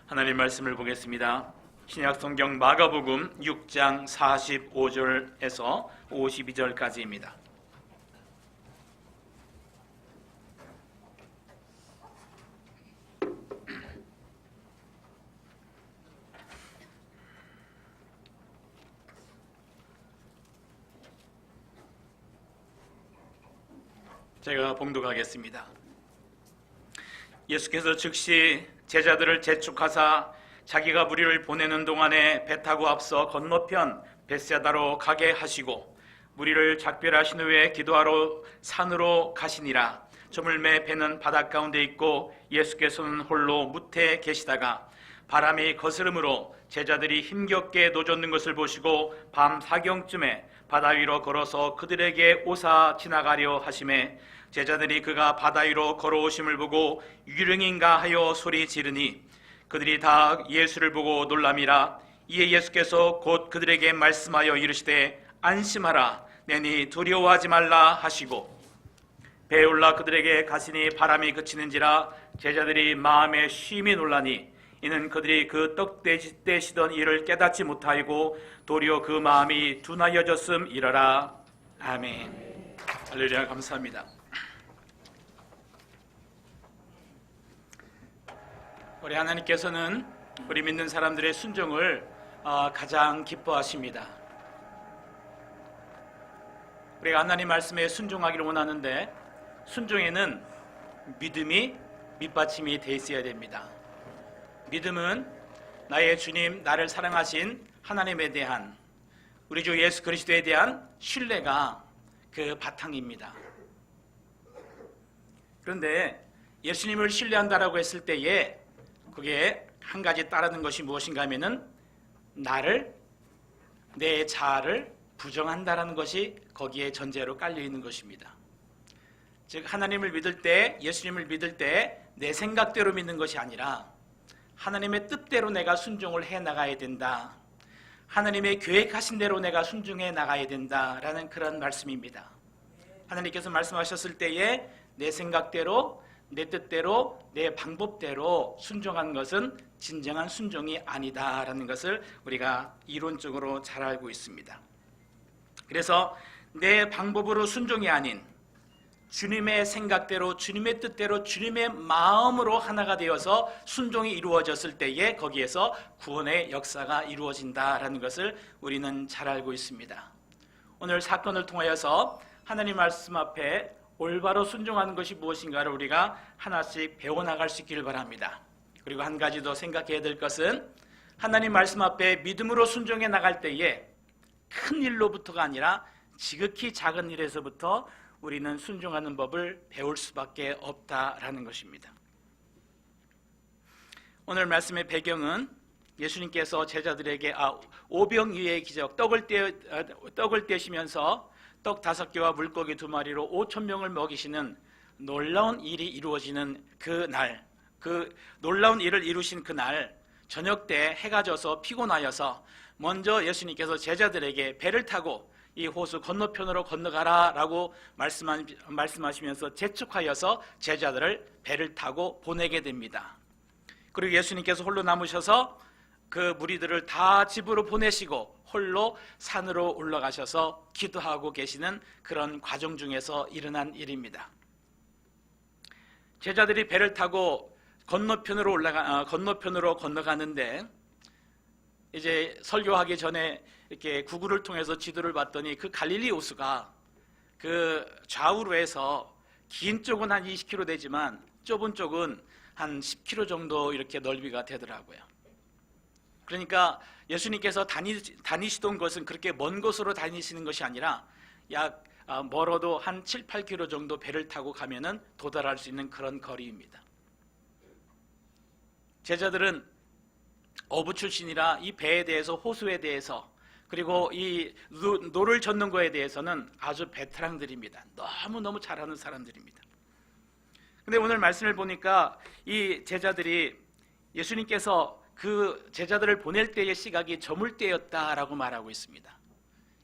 하나님 말씀을 보겠습니다. 신약 성경 마가복음 6장 45절에서 52절까지입니다. 제가 봉독하겠습니다. 예수께서 즉시 제자들을 재촉하사 자기가 무리를 보내는 동안에 배 타고 앞서 건너편 벳세다로 가게 하시고 무리를 작별하신 후에 기도하러 산으로 가시니라. 저물매 배는 바닷가운데 있고 예수께서는 홀로 무태에 계시다가 바람이 거스름으로 제자들이 힘겹게 노젓는 것을 보시고 밤 사경쯤에 바다 위로 걸어서 그들에게 오사 지나가려 하심에 제자들이 그가 바다 위로 걸어오심을 보고 유령인가 하여 소리 지르니 그들이 다 예수를 보고 놀람이라. 이에 예수께서 곧 그들에게 말씀하여 이르시되 안심하라 내니 두려워하지 말라 하시고 배에 올라 그들에게 가시니 바람이 그치는지라. 제자들이 마음에 심히 놀라니 이는 그들이 그 떡 떼시던 일을 깨닫지 못하고 도리어 그 마음이 둔하여졌음이러라. 아멘. 할렐루야. 감사합니다. 우리 하나님께서는 우리 믿는 사람들의 순종을 가장 기뻐하십니다. 우리가 하나님 말씀에 순종하기를 원하는데 순종에는 믿음이 밑받침이 돼 있어야 됩니다. 믿음은 나의 주님, 나를 사랑하신 하나님에 대한, 우리 주 예수 그리스도에 대한 신뢰가 그 바탕입니다. 그런데 예수님을 신뢰한다라고 했을 때에 그게 한 가지 따르는 것이 무엇인가 하면은 나를, 내 자아를 부정한다라는 것이 거기에 전제로 깔려 있는 것입니다. 즉 하나님을 믿을 때, 예수님을 믿을 때 내 생각대로 믿는 것이 아니라 하나님의 뜻대로 내가 순종을 해 나가야 된다. 하나님의 계획하신 대로 내가 순종해 나가야 된다라는 그런 말씀입니다. 하나님께서 말씀하셨을 때에 내 생각대로, 내 뜻대로, 내 방법대로 순종하는 것은 진정한 순종이 아니다라는 것을 우리가 이론적으로 잘 알고 있습니다. 그래서 내 방법으로 순종이 아닌 주님의 생각대로, 주님의 뜻대로, 주님의 마음으로 하나가 되어서 순종이 이루어졌을 때에 거기에서 구원의 역사가 이루어진다라는 것을 우리는 잘 알고 있습니다. 오늘 사건을 통하여서 하나님 말씀 앞에 올바로 순종하는 것이 무엇인가를 우리가 하나씩 배워나갈 수 있기를 바랍니다. 그리고 한 가지 더 생각해야 될 것은 하나님 말씀 앞에 믿음으로 순종해 나갈 때에 큰 일로부터가 아니라 지극히 작은 일에서부터 우리는 순종하는 법을 배울 수밖에 없다라는 것입니다. 오늘 말씀의 배경은 예수님께서 제자들에게 오병이어의 기적, 떡을 떼시면서 떡 5개와 물고기 2마리로 5,000명을 먹이시는 놀라운 일이 이루어지는 그 날, 그 놀라운 일을 이루신 그날 저녁 때 해가 져서 피곤하여서 먼저 예수님께서 제자들에게 배를 타고 이 호수 건너편으로 건너가라 라고 말씀하시면서 재촉하여서 제자들을 배를 타고 보내게 됩니다. 그리고 예수님께서 홀로 남으셔서 그 무리들을 다 집으로 보내시고 홀로 산으로 올라가셔서 기도하고 계시는 그런 과정 중에서 일어난 일입니다. 제자들이 배를 타고 건너편으로 건너가는데 이제 설교하기 전에 이렇게 구글을 통해서 지도를 봤더니 그 갈릴리 호수가 그 좌우로 해서 긴 쪽은 한 20km 되지만 좁은 쪽은 한 10km 정도 이렇게 넓이가 되더라고요. 그러니까 예수님께서 다니시던 것은 그렇게 먼 곳으로 다니시는 것이 아니라 약 멀어도 한 7, 8km 정도 배를 타고 가면은 도달할 수 있는 그런 거리입니다. 제자들은 어부 출신이라 이 배에 대해서, 호수에 대해서, 그리고 이 노를 젓는 거에 대해서는 아주 베테랑들입니다. 너무너무 잘하는 사람들입니다. 근데 오늘 말씀을 보니까 이 제자들이 예수님께서 그 제자들을 보낼 때의 시각이 저물 때였다라고 말하고 있습니다.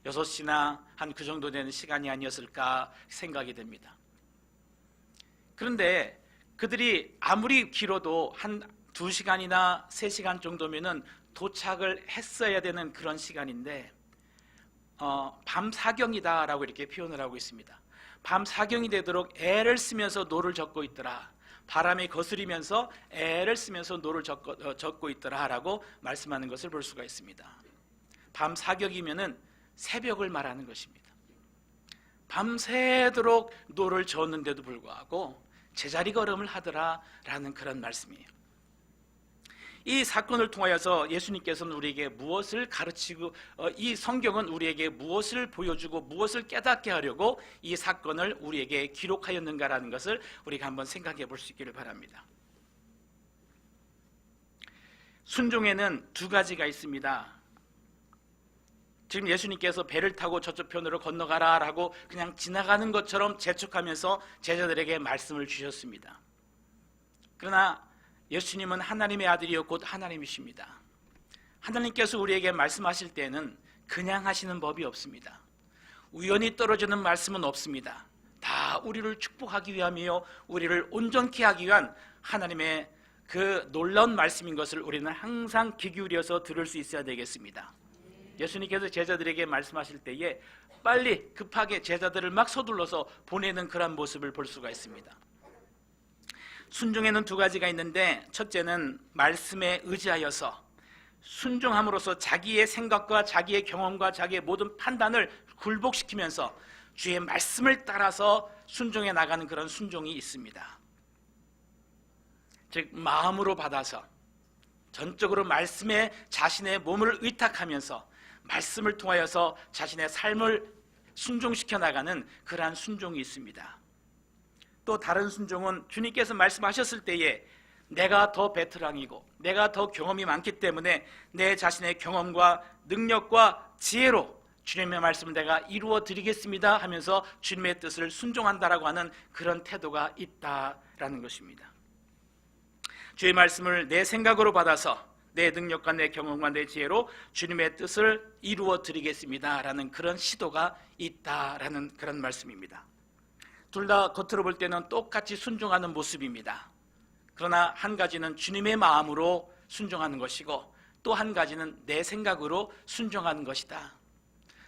6시나 한 그 정도 되는 시간이 아니었을까 생각이 됩니다. 그런데 그들이 아무리 길어도 한 2시간이나 3시간 정도면은 도착을 했어야 되는 그런 시간인데 밤 사경이다라고 이렇게 표현을 하고 있습니다. 밤 사경이 되도록 애를 쓰면서 노를 젓고 있더라. 바람이 거스리면서 애를 쓰면서 노를 젓고 있더라라고 말씀하는 것을 볼 수가 있습니다. 밤 사경이면은 새벽을 말하는 것입니다. 밤새도록 노를 저었는데도 불구하고 제자리 걸음을 하더라라는 그런 말씀이에요. 이 사건을 통하여서 예수님께서는 우리에게 무엇을 가르치고 이 성경은 우리에게 무엇을 보여주고 무엇을 깨닫게 하려고 이 사건을 우리에게 기록하였는가라는 것을 우리가 한번 생각해 볼 수 있기를 바랍니다. 순종에는 두 가지가 있습니다. 지금 예수님께서 배를 타고 저쪽 편으로 건너가라 라고 그냥 지나가는 것처럼 재촉하면서 제자들에게 말씀을 주셨습니다. 그러나 예수님은 하나님의 아들이요 곧 하나님이십니다. 하나님께서 우리에게 말씀하실 때는 그냥 하시는 법이 없습니다. 우연히 떨어지는 말씀은 없습니다. 다 우리를 축복하기 위함이요 우리를 온전케 하기 위한 하나님의 그 놀라운 말씀인 것을 우리는 항상 귀 기울여서 들을 수 있어야 되겠습니다. 예수님께서 제자들에게 말씀하실 때에 빨리 급하게 제자들을 막 서둘러서 보내는 그런 모습을 볼 수가 있습니다. 순종에는 두 가지가 있는데, 첫째는 말씀에 의지하여서 순종함으로써 자기의 생각과 자기의 경험과 자기의 모든 판단을 굴복시키면서 주의 말씀을 따라서 순종해 나가는 그런 순종이 있습니다. 즉 마음으로 받아서 전적으로 말씀에 자신의 몸을 의탁하면서 말씀을 통하여서 자신의 삶을 순종시켜 나가는 그러한 순종이 있습니다. 또 다른 순종은 주님께서 말씀하셨을 때에 내가 더 베테랑이고 내가 더 경험이 많기 때문에 내 자신의 경험과 능력과 지혜로 주님의 말씀을 내가 이루어 드리겠습니다 하면서 주님의 뜻을 순종한다라고 하는 그런 태도가 있다라는 것입니다. 주의 말씀을 내 생각으로 받아서 내 능력과 내 경험과 내 지혜로 주님의 뜻을 이루어 드리겠습니다 라는 그런 시도가 있다라는 그런 말씀입니다. 둘 다 겉으로 볼 때는 똑같이 순종하는 모습입니다. 그러나 한 가지는 주님의 마음으로 순종하는 것이고 또 한 가지는 내 생각으로 순종하는 것이다.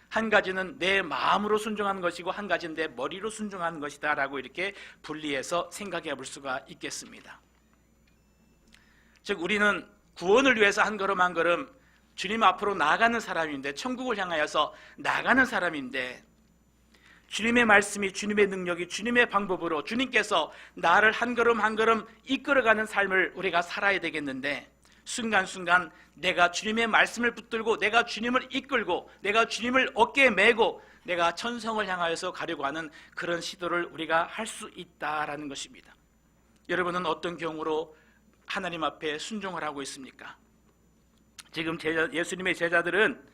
한 가지는 내 마음으로 순종하는 것이고 한 가지는 내 머리로 순종하는 것이다 라고 이렇게 분리해서 생각해 볼 수가 있겠습니다. 즉 우리는 구원을 위해서 한 걸음 한 걸음 주님 앞으로 나아가는 사람인데, 천국을 향하여서 나가는 사람인데, 주님의 말씀이, 주님의 능력이, 주님의 방법으로 주님께서 나를 한 걸음 한 걸음 이끌어가는 삶을 우리가 살아야 되겠는데, 순간순간 내가 주님의 말씀을 붙들고 내가 주님을 이끌고 내가 주님을 어깨에 메고 내가 천성을 향하여서 가려고 하는 그런 시도를 우리가 할 수 있다라는 것입니다. 여러분은 어떤 경우로 하나님 앞에 순종을 하고 있습니까? 지금 예수님의 제자들은,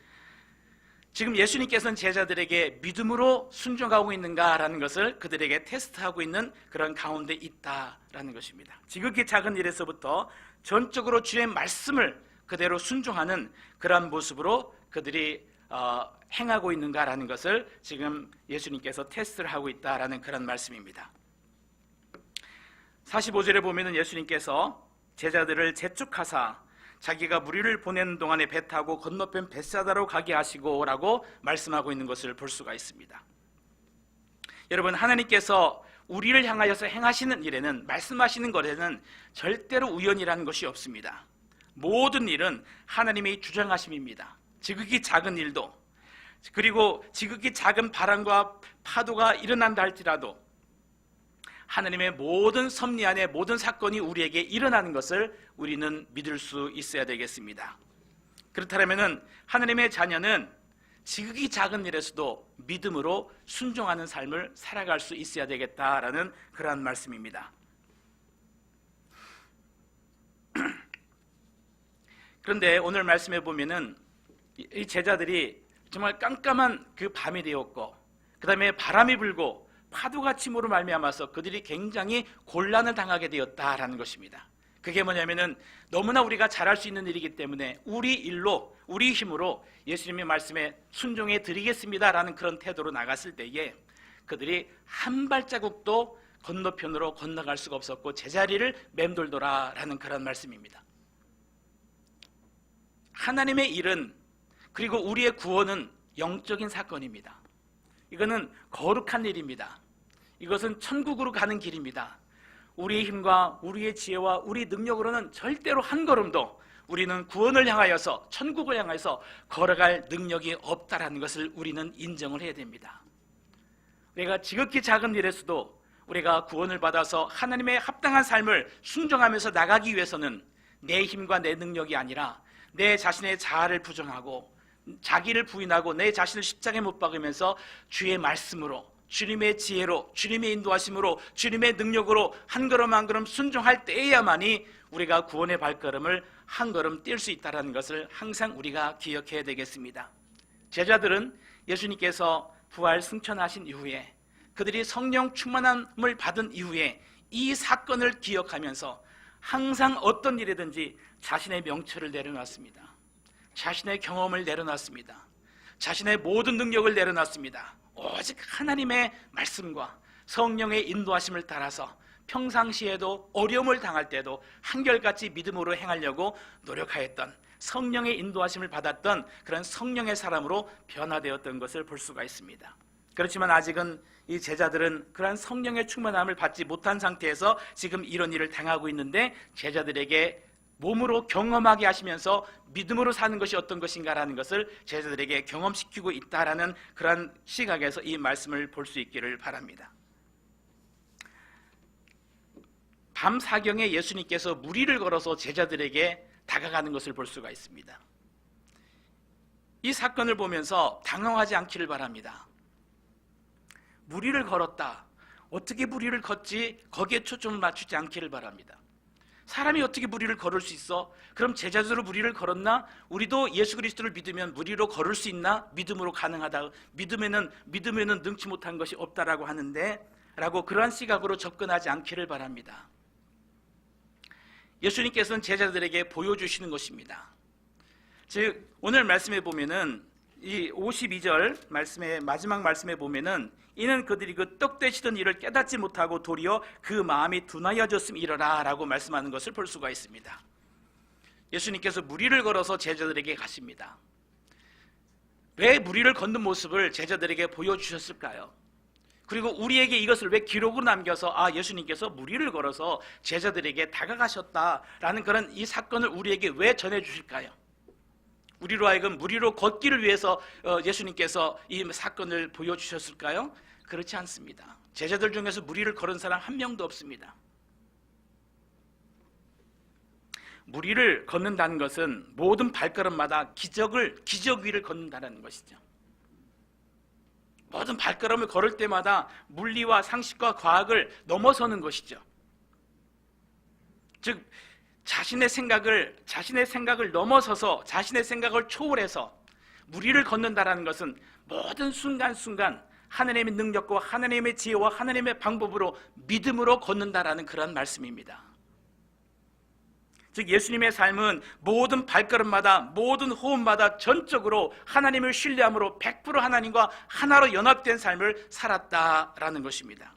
지금 예수님께서는 제자들에게 믿음으로 순종하고 있는가라는 것을 그들에게 테스트하고 있는 그런 가운데 있다라는 것입니다. 지극히 작은 일에서부터 전적으로 주의 말씀을 그대로 순종하는 그런 모습으로 그들이 행하고 있는가라는 것을 지금 예수님께서 테스트를 하고 있다라는 그런 말씀입니다. 45절에 보면은 예수님께서 제자들을 재촉하사 자기가 무리를 보내는 동안에 배 타고 건너편 벳사다로 가게 하시고 라고 말씀하고 있는 것을 볼 수가 있습니다. 여러분, 하나님께서 우리를 향하여서 행하시는 일에는, 말씀하시는 것에는 절대로 우연이라는 것이 없습니다. 모든 일은 하나님의 주장하심입니다. 지극히 작은 일도, 그리고 지극히 작은 바람과 파도가 일어난다 할지라도 하나님의 모든 섭리 안에 모든 사건이 우리에게 일어나는 것을 우리는 믿을 수 있어야 되겠습니다. 그렇다면 하나님의 자녀는 지극히 작은 일에서도 믿음으로 순종하는 삶을 살아갈 수 있어야 되겠다라는 그러한 말씀입니다. 그런데 오늘 말씀해 보면은 이 제자들이 정말 깜깜한 그 밤이 되었고, 그 다음에 바람이 불고 파도가 침으로 말미암아서 그들이 굉장히 곤란을 당하게 되었다라는 것입니다. 그게 뭐냐면은 너무나 우리가 잘할 수 있는 일이기 때문에 우리 일로, 우리 힘으로 예수님의 말씀에 순종해 드리겠습니다라는 그런 태도로 나갔을 때에 그들이 한 발자국도 건너편으로 건너갈 수가 없었고 제자리를 맴돌더라라는 그런 말씀입니다. 하나님의 일은, 그리고 우리의 구원은 영적인 사건입니다. 이거는 거룩한 일입니다. 이것은 천국으로 가는 길입니다. 우리의 힘과 우리의 지혜와 우리 능력으로는 절대로 한 걸음도 우리는 구원을 향하여서, 천국을 향해서 걸어갈 능력이 없다라는 것을 우리는 인정을 해야 됩니다. 우리가 지극히 작은 일에서도 우리가 구원을 받아서 하나님의 합당한 삶을 순종하면서 나가기 위해서는 내 힘과 내 능력이 아니라 내 자신의 자아를 부정하고 자기를 부인하고 내 자신을 십자가에 못 박으면서 주의 말씀으로, 주님의 지혜로, 주님의 인도하심으로, 주님의 능력으로 한 걸음 한 걸음 순종할 때에야만이 우리가 구원의 발걸음을 한 걸음 뛸 수 있다는 것을 항상 우리가 기억해야 되겠습니다. 제자들은 예수님께서 부활 승천하신 이후에, 그들이 성령 충만함을 받은 이후에 이 사건을 기억하면서 항상 어떤 일이든지 자신의 명철을 내려놨습니다. 자신의 경험을 내려놨습니다. 자신의 모든 능력을 내려놨습니다. 오직 하나님의 말씀과 성령의 인도하심을 따라서 평상시에도 어려움을 당할 때도 한결같이 믿음으로 행하려고 노력하였던, 성령의 인도하심을 받았던 그런 성령의 사람으로 변화되었던 것을 볼 수가 있습니다. 그렇지만 아직은 이 제자들은 그러한 성령의 충만함을 받지 못한 상태에서 지금 이런 일을 당하고 있는데, 제자들에게 몸으로 경험하게 하시면서 믿음으로 사는 것이 어떤 것인가라는 것을 제자들에게 경험시키고 있다라는 그러한 시각에서 이 말씀을 볼 수 있기를 바랍니다. 밤 사경에 예수님께서 무리를 걸어서 제자들에게 다가가는 것을 볼 수가 있습니다. 이 사건을 보면서 당황하지 않기를 바랍니다. 무리를 걸었다. 어떻게 무리를 걷지? 거기에 초점을 맞추지 않기를 바랍니다. 사람이 어떻게 무리를 걸을 수 있어? 그럼 제자들로 무리를 걸었나? 우리도 예수 그리스도를 믿으면 무리로 걸을 수 있나? 믿음으로 가능하다. 믿음에는 능치 못한 것이 없다라고 하는데, 라고 그러한 시각으로 접근하지 않기를 바랍니다. 예수님께서는 제자들에게 보여주시는 것입니다. 즉 오늘 말씀에 보면은 이 52절 말씀의 마지막 말씀에 보면은 이는 그들이 그 떡 되시던 일을 깨닫지 못하고 도리어 그 마음이 둔하여졌음이러라 라고 말씀하는 것을 볼 수가 있습니다. 예수님께서 무리를 걸어서 제자들에게 가십니다. 왜 무리를 걷는 모습을 제자들에게 보여주셨을까요? 그리고 우리에게 이것을 왜 기록으로 남겨서 예수님께서 무리를 걸어서 제자들에게 다가가셨다라는 그런 이 사건을 우리에게 왜 전해주실까요? 우리로 하여금 무리로 걷기를 위해서 예수님께서 이 사건을 보여주셨을까요? 그렇지 않습니다. 제자들 중에서 무리를 걸은 사람 한 명도 없습니다. 무리를 걷는다는 것은 모든 발걸음마다 기적 위를 걷는다는 것이죠. 모든 발걸음을 걸을 때마다 물리와 상식과 과학을 넘어서는 것이죠. 즉 자신의 생각을 넘어서서 자신의 생각을 초월해서 무리를 걷는다라는 것은 모든 순간순간 하나님의 능력과 하나님의 지혜와 하나님의 방법으로 믿음으로 걷는다라는 그런 말씀입니다. 즉 예수님의 삶은 모든 발걸음마다 모든 호흡마다 전적으로 하나님을 신뢰함으로 100% 하나님과 하나로 연합된 삶을 살았다라는 것입니다.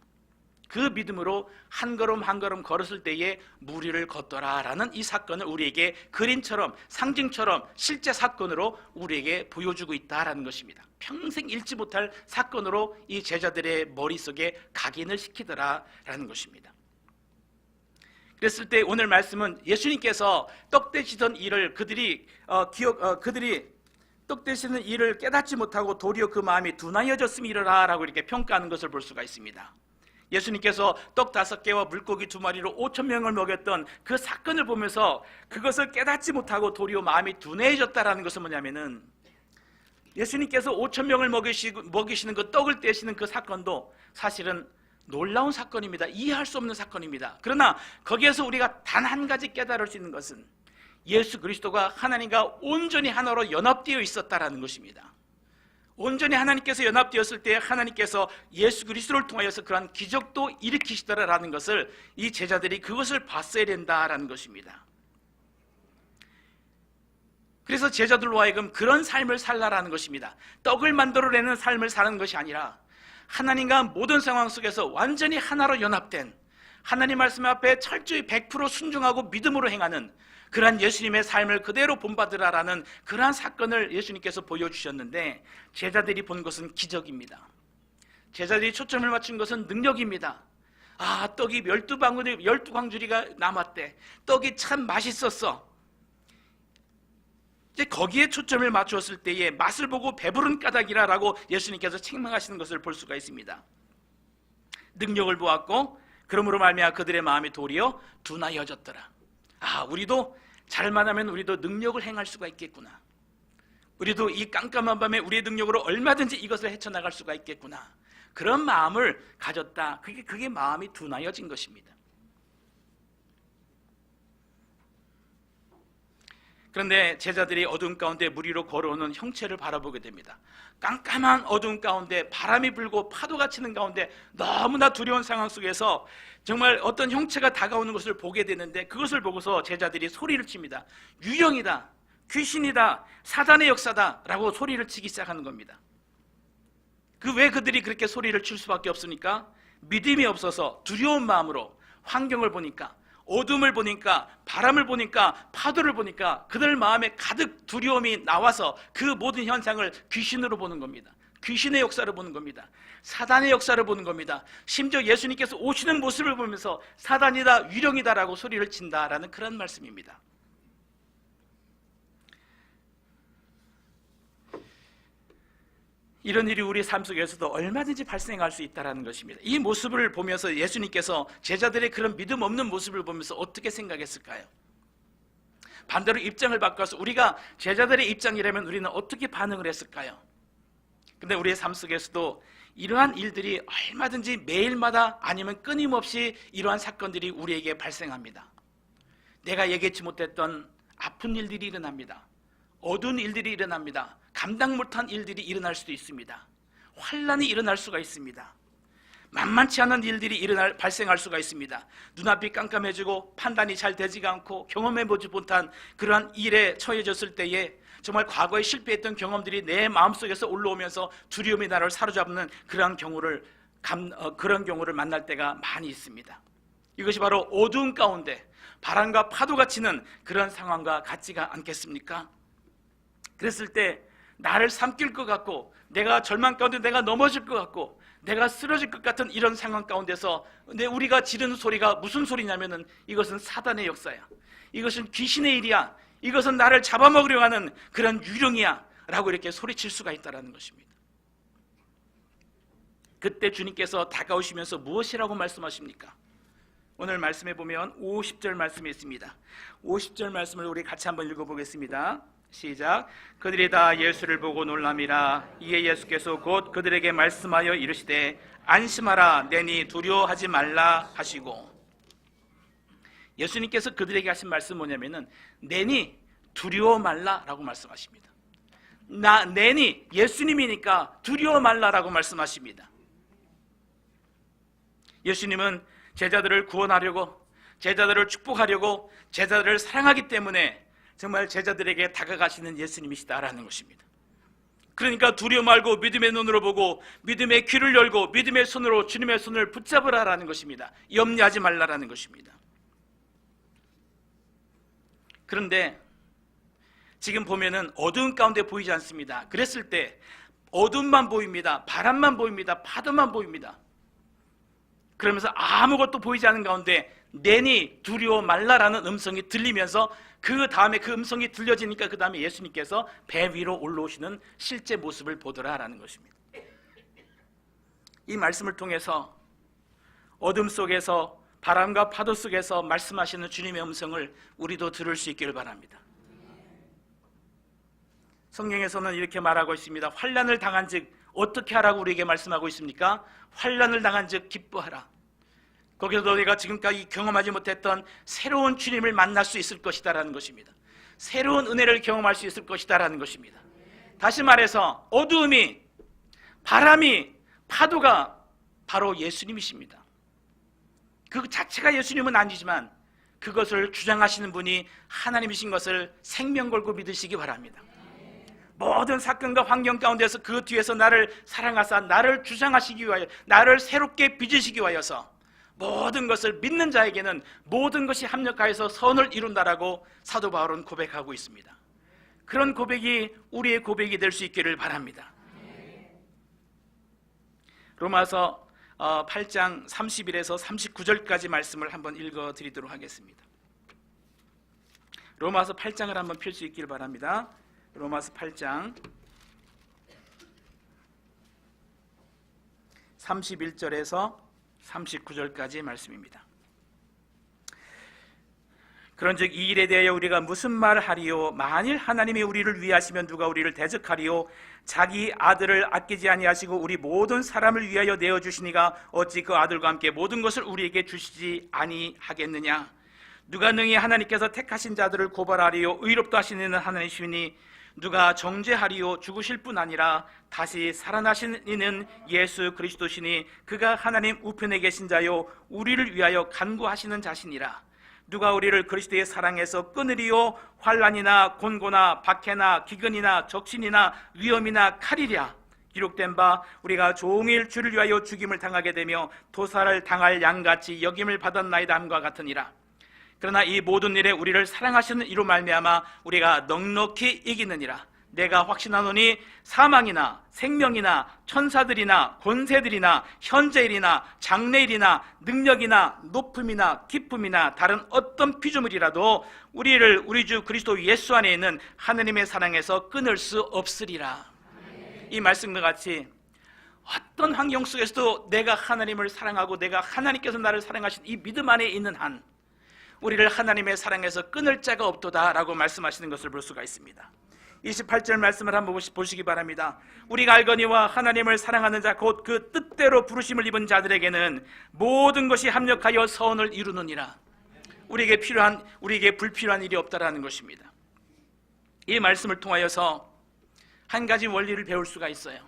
그 믿음으로 한 걸음 한 걸음 걸었을 때에 무리를 걷더라라는 이 사건을 우리에게 그림처럼 상징처럼 실제 사건으로 우리에게 보여주고 있다라는 것입니다. 평생 잃지 못할 사건으로 이 제자들의 머릿속에 각인을 시키더라라는 것입니다. 그랬을 때 오늘 말씀은 예수님께서 떡 되시던 일을 그들이 떡 되시는 일을 깨닫지 못하고 도리어 그 마음이 둔하여졌음이러라 라고 이렇게 평가하는 것을 볼 수가 있습니다. 예수님께서 떡 5개와 물고기 2마리로 5,000명을 먹였던 그 사건을 보면서 그것을 깨닫지 못하고 도리어 마음이 둔해졌다라는 것은 뭐냐면은 예수님께서 5,000명을 먹이시는 그 떡을 떼시는 그 사건도 사실은 놀라운 사건입니다. 이해할 수 없는 사건입니다. 그러나 거기에서 우리가 단 한 가지 깨달을 수 있는 것은 예수 그리스도가 하나님과 온전히 하나로 연합되어 있었다라는 것입니다. 온전히 하나님께서 연합되었을 때 하나님께서 예수 그리스도를 통하여서 그러한 기적도 일으키시더라라는 것을 이 제자들이 그것을 봤어야 된다라는 것입니다. 그래서 제자들로 하여금 그런 삶을 살라라는 것입니다. 떡을 만들어내는 삶을 사는 것이 아니라 하나님과 모든 상황 속에서 완전히 하나로 연합된 하나님 말씀 앞에 철저히 100% 순종하고 믿음으로 행하는 그러한 예수님의 삶을 그대로 본받으라라는 그러한 사건을 예수님께서 보여주셨는데, 제자들이 본 것은 기적입니다. 제자들이 초점을 맞춘 것은 능력입니다. 떡이 12광주리가 남았대. 떡이 참 맛있었어. 이제 거기에 초점을 맞추었을 때에 맛을 보고 배부른 까닭이라라고 예수님께서 책망하시는 것을 볼 수가 있습니다. 능력을 보았고 그러므로 말미암아 그들의 마음이 도리어 둔하여졌더라. 우리도 잘만 하면 우리도 능력을 행할 수가 있겠구나. 우리도 이 깜깜한 밤에 우리의 능력으로 얼마든지 이것을 헤쳐나갈 수가 있겠구나. 그런 마음을 가졌다. 그게 마음이 둔하여진 것입니다. 그런데 제자들이 어두운 가운데 무리로 걸어오는 형체를 바라보게 됩니다. 깜깜한 어두운 가운데 바람이 불고 파도가 치는 가운데 너무나 두려운 상황 속에서 정말 어떤 형체가 다가오는 것을 보게 되는데, 그것을 보고서 제자들이 소리를 칩니다. 유령이다, 귀신이다, 사단의 역사다 라고 소리를 치기 시작하는 겁니다. 왜 그들이 그렇게 소리를 칠 수밖에 없습니까? 믿음이 없어서 두려운 마음으로 환경을 보니까, 어둠을 보니까, 바람을 보니까, 파도를 보니까 그들 마음에 가득 두려움이 나와서 그 모든 현상을 귀신으로 보는 겁니다. 귀신의 역사를 보는 겁니다. 사단의 역사를 보는 겁니다. 심지어 예수님께서 오시는 모습을 보면서 사단이다, 유령이다라고 소리를 친다라는 그런 말씀입니다. 이런 일이 우리 삶 속에서도 얼마든지 발생할 수 있다는 것입니다. 이 모습을 보면서 예수님께서 제자들의 그런 믿음 없는 모습을 보면서 어떻게 생각했을까요? 반대로 입장을 바꿔서 우리가 제자들의 입장이라면 우리는 어떻게 반응을 했을까요? 근데 우리의 삶 속에서도 이러한 일들이 얼마든지 매일마다 아니면 끊임없이 이러한 사건들이 우리에게 발생합니다. 내가 얘기하지 못했던 아픈 일들이 일어납니다. 어두운 일들이 일어납니다. 감당 못한 일들이 일어날 수도 있습니다. 환난이 일어날 수가 있습니다. 만만치 않은 일들이 발생할 수가 있습니다. 눈앞이 깜깜해지고 판단이 잘 되지가 않고 경험해보지 못한 그러한 일에 처해졌을 때에 정말 과거에 실패했던 경험들이 내 마음속에서 올라오면서 두려움이 나를 사로잡는 그런 경우를 만날 때가 많이 있습니다. 이것이 바로 어두운 가운데 바람과 파도가 치는 그런 상황과 같지가 않겠습니까? 그랬을 때 나를 삼킬 것 같고, 내가 절망 가운데 내가 넘어질 것 같고, 내가 쓰러질 것 같은 이런 상황 가운데서 우리가 지르는 소리가 무슨 소리냐면은 이것은 사단의 역사야. 이것은 귀신의 일이야. 이것은 나를 잡아먹으려 하는 그런 유령이야 라고 이렇게 소리칠 수가 있다는 것입니다. 그때 주님께서 다가오시면서 무엇이라고 말씀하십니까? 오늘 말씀해 보면 50절 말씀이 있습니다. 50절 말씀을 우리 같이 한번 읽어보겠습니다. 시작. 그들이 다 예수를 보고 놀람이라. 이에 예수께서 곧 그들에게 말씀하여 이르시되 안심하라, 내니 두려워하지 말라 하시고. 예수님께서 그들에게 하신 말씀 뭐냐면은 내니 두려워 말라라고 말씀하십니다. 내니 예수님이니까 두려워 말라라고 말씀하십니다. 예수님은 제자들을 구원하려고, 제자들을 축복하려고, 제자들을 사랑하기 때문에 정말 제자들에게 다가가시는 예수님이시다라는 것입니다. 그러니까 두려워 말고 믿음의 눈으로 보고 믿음의 귀를 열고 믿음의 손으로 주님의 손을 붙잡으라라는 것입니다. 염려하지 말라라는 것입니다. 그런데 지금 보면은 어두운 가운데 보이지 않습니다. 그랬을 때 어둠만 보입니다. 바람만 보입니다. 파도만 보입니다. 그러면서 아무것도 보이지 않는 가운데 내니 두려워 말라라는 음성이 들리면서 그 다음에 그 음성이 들려지니까 그 다음에 예수님께서 배 위로 올라오시는 실제 모습을 보더라라는 것입니다. 이 말씀을 통해서 어둠 속에서 바람과 파도 속에서 말씀하시는 주님의 음성을 우리도 들을 수 있기를 바랍니다. 성경에서는 이렇게 말하고 있습니다. 환난을 당한 즉 어떻게 하라고 우리에게 말씀하고 있습니까? 환난을 당한 즉 기뻐하라. 거기서 너희가 지금까지 경험하지 못했던 새로운 주님을 만날 수 있을 것이다라는 것입니다. 새로운 은혜를 경험할 수 있을 것이다라는 것입니다. 다시 말해서 어두움이, 바람이, 파도가 바로 예수님이십니다. 그 자체가 예수님은 아니지만 그것을 주장하시는 분이 하나님이신 것을 생명 걸고 믿으시기 바랍니다. 모든 사건과 환경 가운데서 그 뒤에서 나를 사랑하사 나를 주장하시기 위하여, 나를 새롭게 빚으시기 위하여서 모든 것을 믿는 자에게는 모든 것이 합력하여서 선을 이룬다라고 사도 바울은 고백하고 있습니다. 그런 고백이 우리의 고백이 될 수 있기를 바랍니다. 로마서 8장 31에서 39절까지 말씀을 한번 읽어드리도록 하겠습니다. 로마서 8장을 한번 펼 수 있기를 바랍니다. 로마서 8장 31절에서 39절까지 말씀입니다. 그런즉 이 일에 대하여 우리가 무슨 말을 하리요? 만일 하나님이 우리를 위하시면 누가 우리를 대적하리요? 자기 아들을 아끼지 아니하시고 우리 모든 사람을 위하여 내어주시니가 어찌 그 아들과 함께 모든 것을 우리에게 주시지 아니하겠느냐? 누가 능히 하나님께서 택하신 자들을 고발하리요? 의롭다 하시는 하나님이시니 누가 정죄하리요? 죽으실 뿐 아니라 다시 살아나신 이는 예수 그리스도시니 그가 하나님 우편에 계신 자요 우리를 위하여 간구하시는 자시니라. 누가 우리를 그리스도의 사랑에서 끊으리요? 환난이나 곤고나 박해나 기근이나 적신이나 위험이나 칼이랴. 기록된 바 우리가 종일 주를 위하여 죽임을 당하게 되며 도살을 당할 양같이 여김을 받았나이다 함과 같으니라. 그러나 이 모든 일에 우리를 사랑하시는 이로 말미암아 우리가 넉넉히 이기느니라. 내가 확신하노니 사망이나 생명이나 천사들이나 권세들이나 현재일이나 장래일이나 능력이나 높음이나 기쁨이나 다른 어떤 피조물이라도 우리를 우리 주 그리스도 예수 안에 있는 하나님의 사랑에서 끊을 수 없으리라. 이 말씀과 같이 어떤 환경 속에서도 내가 하나님을 사랑하고 내가 하나님께서 나를 사랑하신 이 믿음 안에 있는 한 우리를 하나님의 사랑에서 끊을 자가 없도다 라고 말씀하시는 것을 볼 수가 있습니다. 28절 말씀을 한번 보시기 바랍니다. 우리가 알거니와 하나님을 사랑하는 자 곧 그 뜻대로 부르심을 입은 자들에게는 모든 것이 합력하여 선을 이루느니라. 우리에게 불필요한 일이 없다라는 것입니다. 이 말씀을 통하여서 한 가지 원리를 배울 수가 있어요.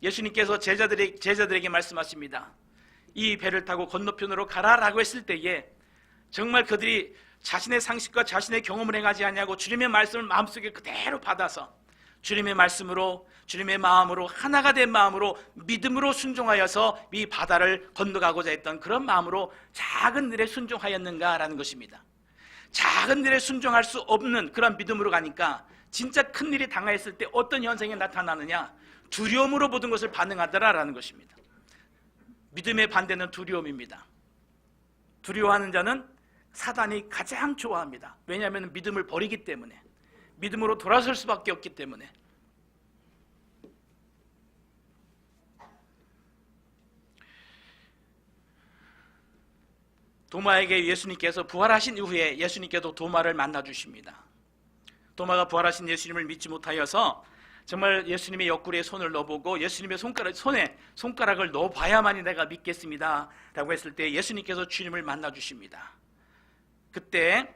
예수님께서 제자들에게 말씀하십니다. 이 배를 타고 건너편으로 가라라고 했을 때에 정말 그들이 자신의 상식과 자신의 경험을 행하지 아니하고 주님의 말씀을 마음속에 그대로 받아서 주님의 말씀으로 주님의 마음으로 하나가 된 마음으로 믿음으로 순종하여서 이 바다를 건너가고자 했던 그런 마음으로 작은 일에 순종하였는가라는 것입니다. 작은 일에 순종할 수 없는 그런 믿음으로 가니까 진짜 큰 일이 당하였을 때 어떤 현상이 나타나느냐? 두려움으로 모든 것을 반응하더라라는 것입니다. 믿음의 반대는 두려움입니다. 두려워하는 자는 사단이 가장 좋아합니다. 왜냐하면 믿음을 버리기 때문에, 믿음으로 돌아설 수밖에 없기 때문에. 도마에게 예수님께서 부활하신 이후에 예수님께도 도마를 만나 주십니다. 도마가 부활하신 예수님을 믿지 못하여서 정말 예수님의 옆구리에 손을 넣어보고 예수님의 손에 손가락을 넣어봐야만이 내가 믿겠습니다 라고 했을 때 예수님께서 주님을 만나 주십니다. 그때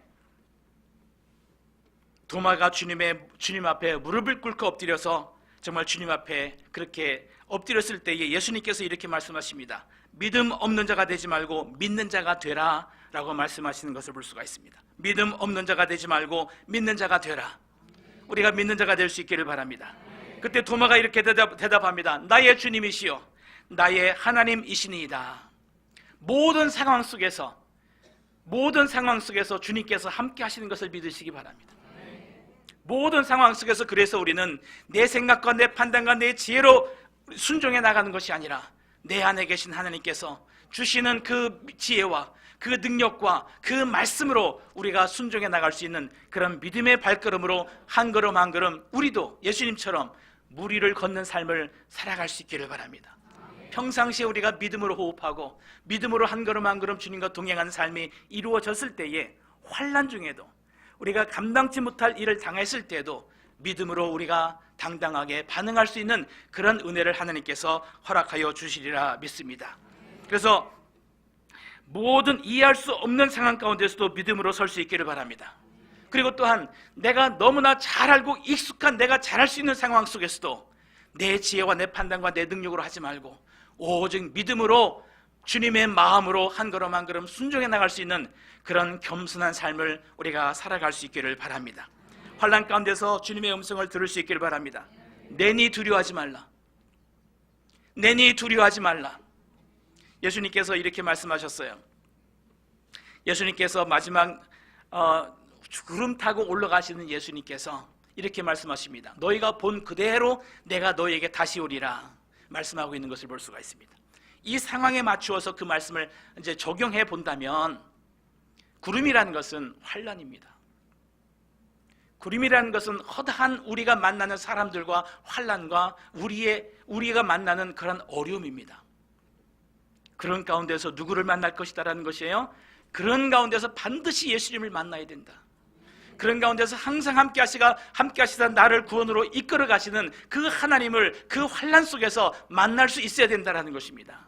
도마가 주님 앞에 무릎을 꿇고 엎드려서 정말 주님 앞에 그렇게 엎드렸을 때에 예수님께서 이렇게 말씀하십니다. 믿음 없는 자가 되지 말고 믿는 자가 되라 라고 말씀하시는 것을 볼 수가 있습니다. 믿음 없는 자가 되지 말고 믿는 자가 되라. 우리가 믿는 자가 될 수 있기를 바랍니다. 그때 도마가 이렇게 대답합니다. 나의 주님이시여 나의 하나님이시니이다. 모든 상황 속에서 주님께서 함께 하시는 것을 믿으시기 바랍니다. 모든 상황 속에서 그래서 우리는 내 생각과 내 판단과 내 지혜로 순종해 나가는 것이 아니라 내 안에 계신 하나님께서 주시는 그 지혜와 그 능력과 그 말씀으로 우리가 순종해 나갈 수 있는 그런 믿음의 발걸음으로 한 걸음 한 걸음 우리도 예수님처럼 무리를 걷는 삶을 살아갈 수 있기를 바랍니다. 평상시에 우리가 믿음으로 호흡하고 믿음으로 한 걸음 한 걸음 주님과 동행하는 삶이 이루어졌을 때에 환난 중에도 우리가 감당치 못할 일을 당했을 때도 믿음으로 우리가 당당하게 반응할 수 있는 그런 은혜를 하나님께서 허락하여 주시리라 믿습니다. 그래서 모든 이해할 수 없는 상황 가운데서도 믿음으로 설 수 있기를 바랍니다. 그리고 또한 내가 너무나 잘 알고 익숙한 내가 잘할 수 있는 상황 속에서도 내 지혜와 내 판단과 내 능력으로 하지 말고 오직 믿음으로 주님의 마음으로 한 걸음 한 걸음 순종해 나갈 수 있는 그런 겸손한 삶을 우리가 살아갈 수 있기를 바랍니다. 환난 가운데서 주님의 음성을 들을 수 있기를 바랍니다. 내니 두려워하지 말라. 내니 두려워하지 말라. 예수님께서 이렇게 말씀하셨어요. 예수님께서 마지막 구름 타고 올라가시는 예수님께서 이렇게 말씀하십니다. 너희가 본 그대로 내가 너희에게 다시 오리라 말씀하고 있는 것을 볼 수가 있습니다. 이 상황에 맞추어서 그 말씀을 이제 적용해 본다면 구름이라는 것은 환난입니다. 구름이라는 것은 허다한 우리가 만나는 사람들과 환난과 우리가 만나는 그런 어려움입니다. 그런 가운데서 누구를 만날 것이다라는 것이에요. 그런 가운데서 반드시 예수님을 만나야 된다. 그런 가운데서 항상 함께 하시다 나를 구원으로 이끌어 가시는 그 하나님을 그 환난 속에서 만날 수 있어야 된다는 것입니다.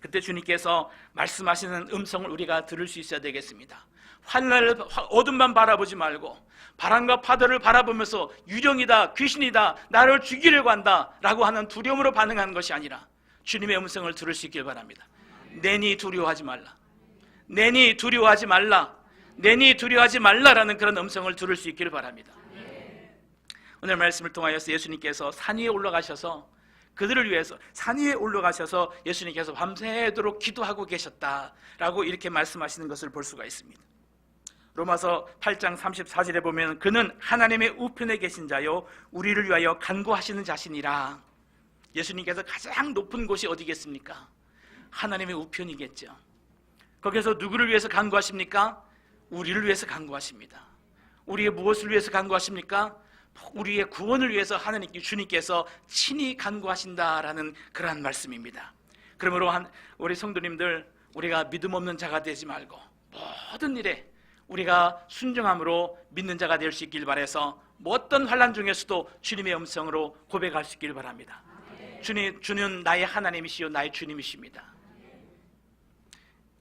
그때 주님께서 말씀하시는 음성을 우리가 들을 수 있어야 되겠습니다. 환난을 어둠만 바라보지 말고 바람과 파도를 바라보면서 유령이다, 귀신이다, 나를 죽이려고 한다 라고 하는 두려움으로 반응하는 것이 아니라 주님의 음성을 들을 수 있길 바랍니다. 내니 두려워하지 말라, 내니 두려워하지 말라, 내니 두려워하지 말라라는 그런 음성을 들을 수 있기를 바랍니다. 오늘 말씀을 통하여서 예수님께서 산 위에 올라가셔서 그들을 위해서 산 위에 올라가셔서 예수님께서 밤새도록 기도하고 계셨다라고 이렇게 말씀하시는 것을 볼 수가 있습니다. 로마서 8장 34절에 보면 그는 하나님의 우편에 계신 자요 우리를 위하여 간구하시는 자신이라. 예수님께서 가장 높은 곳이 어디겠습니까? 하나님의 우편이겠죠. 거기서 누구를 위해서 간구하십니까? 우리를 위해서 간구하십니다. 우리의 무엇을 위해서 간구하십니까? 우리의 구원을 위해서 주님께서 친히 간구하신다라는 그러한 말씀입니다. 그러므로 우리 성도님들, 우리가 믿음 없는 자가 되지 말고 모든 일에 우리가 순종함으로 믿는 자가 될 수 있길 바라서 어떤 환난 중에서도 주님의 음성으로 고백할 수 있길 바랍니다. 주는 나의 하나님이시요 나의 주님이십니다.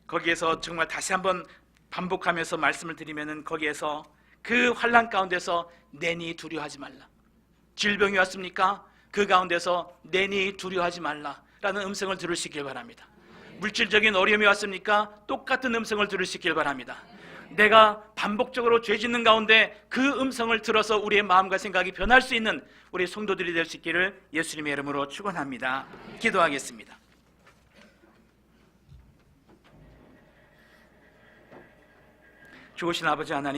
거기에서 정말 다시 한번 반복하면서 말씀을 드리면은 거기에서 그 환난 가운데서 내니 두려워하지 말라. 질병이 왔습니까? 그 가운데서 내니 두려워하지 말라라는 음성을 들을 수 있길 바랍니다. 물질적인 어려움이 왔습니까? 똑같은 음성을 들을 수 있길 바랍니다. 내가 반복적으로 죄 짓는 가운데 그 음성을 들어서 우리의 마음과 생각이 변할 수 있는 우리 성도들이 될 수 있기를 예수님의 이름으로 축원합니다. 기도하겠습니다. 좋으신 아버지 하나님,